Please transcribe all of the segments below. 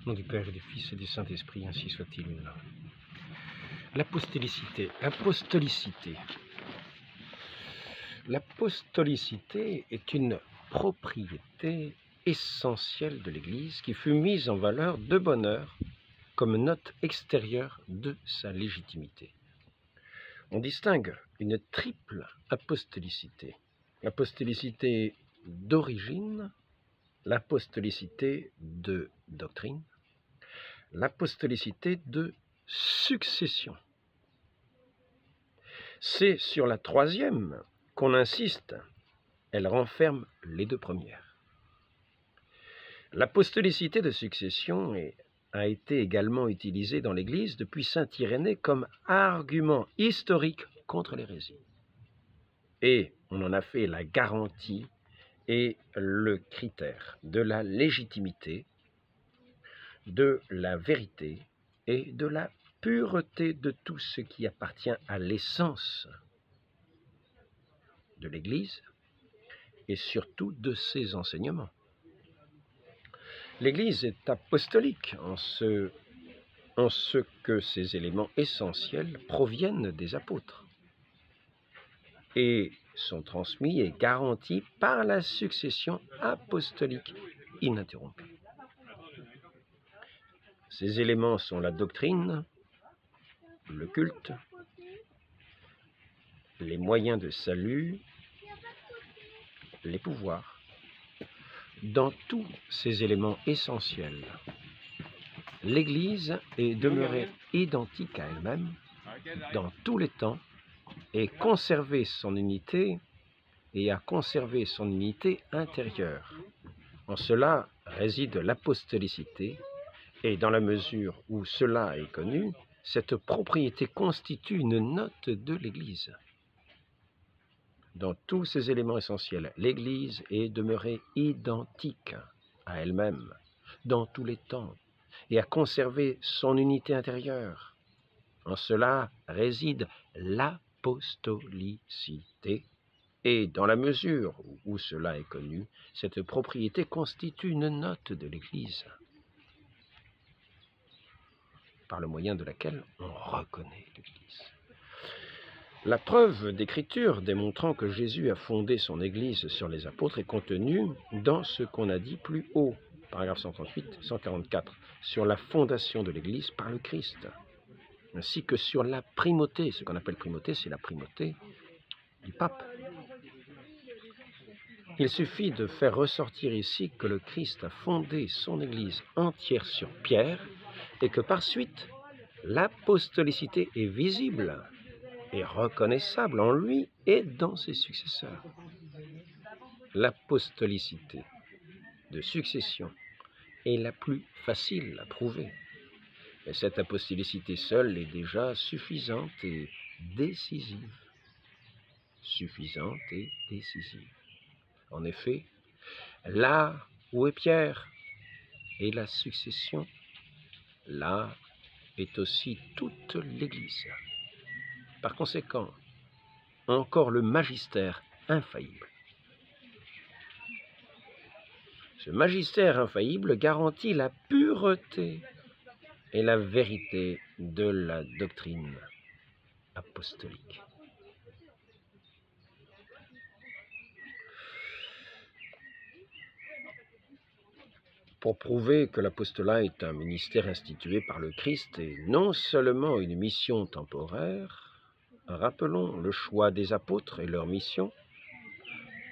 Au nom du Père et du Fils et du Saint-Esprit, ainsi soit-il. L'apostolicité. L'apostolicité est une propriété essentielle de l'Église qui fut mise en valeur de bonne heure comme note extérieure de sa légitimité. On distingue une triple apostolicité. L'apostolicité d'origine, l'apostolicité de doctrine, l'apostolicité de succession. C'est sur la troisième qu'on insiste, elle renferme les deux premières. L'apostolicité de succession a été également utilisée dans l'Église depuis saint Irénée comme argument historique contre l'hérésie. Et on en a fait la garantie et le critère de la légitimité, de la vérité et de la pureté de tout ce qui appartient à l'essence de l'Église et surtout de ses enseignements. L'Église est apostolique en ce que ses éléments essentiels proviennent des apôtres et sont transmis et garantis par la succession apostolique ininterrompue. Ces éléments sont la doctrine, le culte, les moyens de salut, les pouvoirs. Dans tous ces éléments essentiels, l'Église est demeurée identique à elle-même dans tous les temps et a conservé son unité intérieure. En cela réside l'apostolicité. Et dans la mesure où cela est connu, cette propriété constitue une note de l'Église. Dans tous ces éléments essentiels, l'Église est demeurée identique à elle-même dans tous les temps et a conservé son unité intérieure. En cela réside l'apostolicité. Et dans la mesure où cela est connu, cette propriété constitue une note de l'Église, par le moyen de laquelle on reconnaît l'Église. La preuve d'écriture démontrant que Jésus a fondé son Église sur les apôtres est contenue dans ce qu'on a dit plus haut, paragraphe 144, sur la fondation de l'Église par le Christ, ainsi que sur la primauté. Ce qu'on appelle primauté, c'est la primauté du pape. Il suffit de faire ressortir ici que le Christ a fondé son Église entière sur Pierre, et que par suite, l'apostolicité est visible et reconnaissable en lui et dans ses successeurs. L'apostolicité de succession est la plus facile à prouver. Mais cette apostolicité seule est déjà suffisante et décisive. Suffisante et décisive. En effet, là où est Pierre et la succession, là est aussi toute l'Église. Par conséquent, encore le magistère infaillible. Ce magistère infaillible garantit la pureté et la vérité de la doctrine apostolique. Pour prouver que l'apostolat est un ministère institué par le Christ et non seulement une mission temporaire, rappelons le choix des apôtres et leur mission.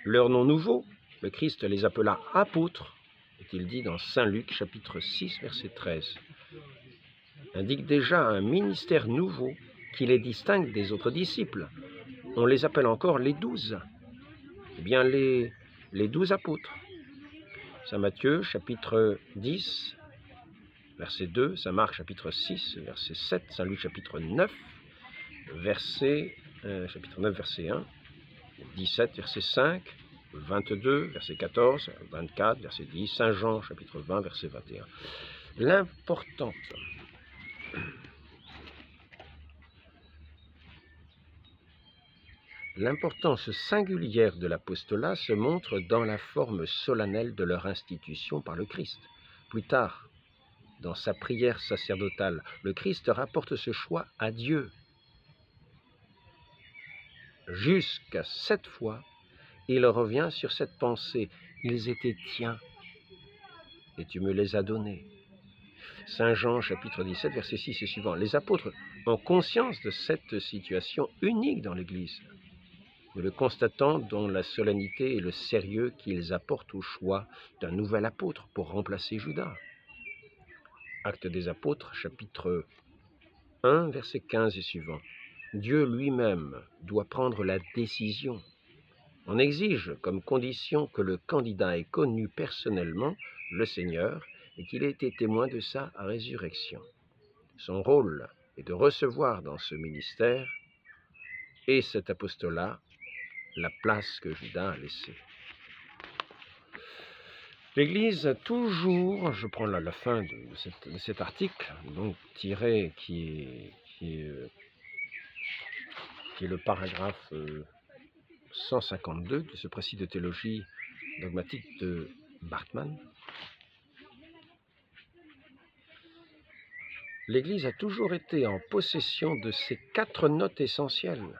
Leur nom nouveau, le Christ les appela apôtres, est-il dit dans saint Luc chapitre 6 verset 13, indique déjà un ministère nouveau qui les distingue des autres disciples. On les appelle encore les 12, eh bien les 12 apôtres. Saint Matthieu, chapitre 10, verset 2, Saint Marc, chapitre 6, verset 7, Saint Luc, chapitre 9, chapitre 9, verset 1, 17, verset 5, 22, verset 14, 24, verset 10, Saint Jean, chapitre 20, verset 21. L'importance singulière de l'apostolat se montre dans la forme solennelle de leur institution par le Christ. Plus tard, dans sa prière sacerdotale. Le Christ rapporte ce choix à Dieu. Jusqu'à 7 fois, il revient sur cette pensée. Ils étaient tiens, et tu me les as donnés. Saint Jean, chapitre 17, verset 6 et suivant. Les apôtres ont conscience de cette situation unique dans l'Église. Nous le constatons dans la solennité et le sérieux qu'ils apportent au choix d'un nouvel apôtre pour remplacer Judas. Actes des apôtres, chapitre 1, verset 15 et suivant. Dieu lui-même doit prendre la décision. On exige comme condition que le candidat ait connu personnellement le Seigneur et qu'il ait été témoin de sa résurrection. Son rôle est de recevoir dans ce ministère et cet apostolat la place que Judas a laissée. L'Église a toujours, je prends la fin de cet article, donc tiré qui est le paragraphe 152 de ce précis de théologie dogmatique de Bartmann. L'Église a toujours été en possession de ces 4 notes essentielles.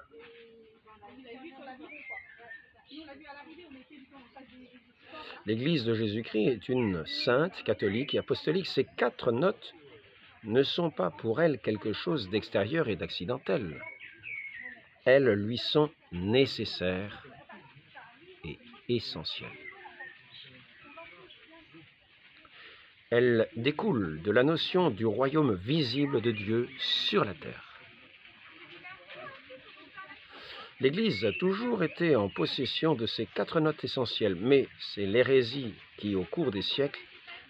L'Église de Jésus-Christ est une sainte, catholique et apostolique. Ces 4 notes ne sont pas pour elle quelque chose d'extérieur et d'accidentel. Elles lui sont nécessaires et essentielles. Elles découlent de la notion du royaume visible de Dieu sur la terre. L'Église a toujours été en possession de ces 4 notes essentielles, mais c'est l'hérésie qui, au cours des siècles,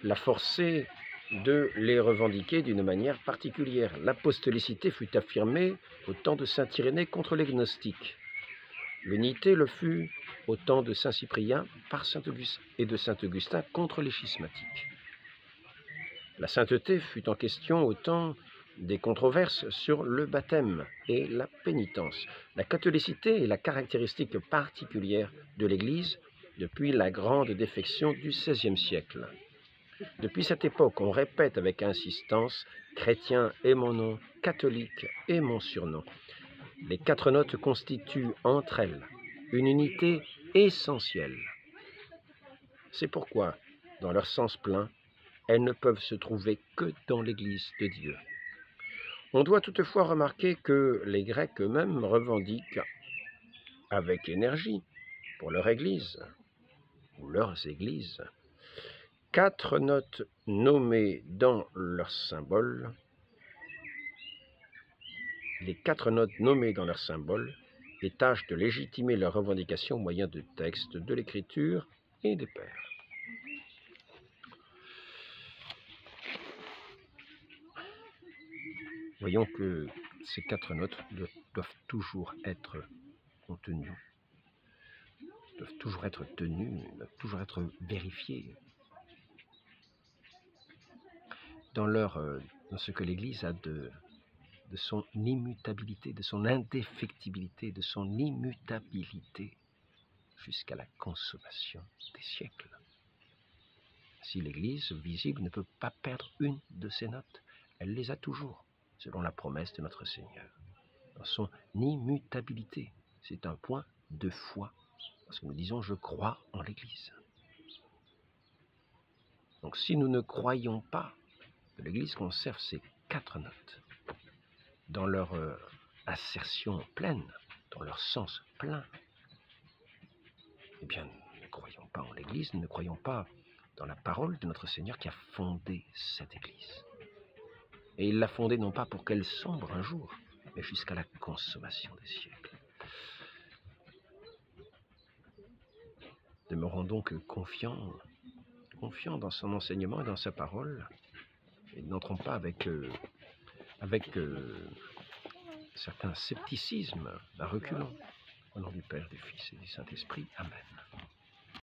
l'a forcée de les revendiquer d'une manière particulière. L'apostolicité fut affirmée au temps de saint Irénée contre les gnostiques. L'unité le fut au temps de saint Cyprien par saint Augustin et de saint Augustin contre les schismatiques. La sainteté fut en question au temps des controverses sur le baptême et la pénitence. La catholicité est la caractéristique particulière de l'Église depuis la grande défection du XVIe siècle. Depuis cette époque, on répète avec insistance « chrétien est mon nom, catholique est mon surnom ». Les 4 notes constituent entre elles une unité essentielle. C'est pourquoi, dans leur sens plein, elles ne peuvent se trouver que dans l'Église de Dieu. On doit toutefois remarquer que les Grecs eux-mêmes revendiquent avec énergie pour leur Église ou leurs Églises 4 notes nommées dans leur symbole. Les 4 notes nommées dans leur symbole et tâchent de légitimer leurs revendications au moyen de textes, de l'Écriture et des pères. Voyons que ces 4 notes doivent toujours être contenues, doivent toujours être tenues, doivent toujours être vérifiées dans ce que l'Église a de son immutabilité, de son indéfectibilité, de son immutabilité jusqu'à la consommation des siècles. Si l'Église visible ne peut pas perdre une de ces notes, elle les a toujours, selon la promesse de notre Seigneur. Dans son immutabilité, c'est un point de foi, parce que nous disons « je crois en l'Église ». Donc si nous ne croyons pas que l'Église conserve ces 4 notes dans leur assertion pleine, dans leur sens plein, eh bien nous ne croyons pas en l'Église, nous ne croyons pas dans la parole de notre Seigneur qui a fondé cette Église. Et il l'a fondée non pas pour qu'elle sombre un jour, mais jusqu'à la consommation des siècles. Demeurons donc confiants dans son enseignement et dans sa parole, et n'entrons pas avec certain scepticisme, à reculons. Au nom du Père, du Fils et du Saint-Esprit. Amen.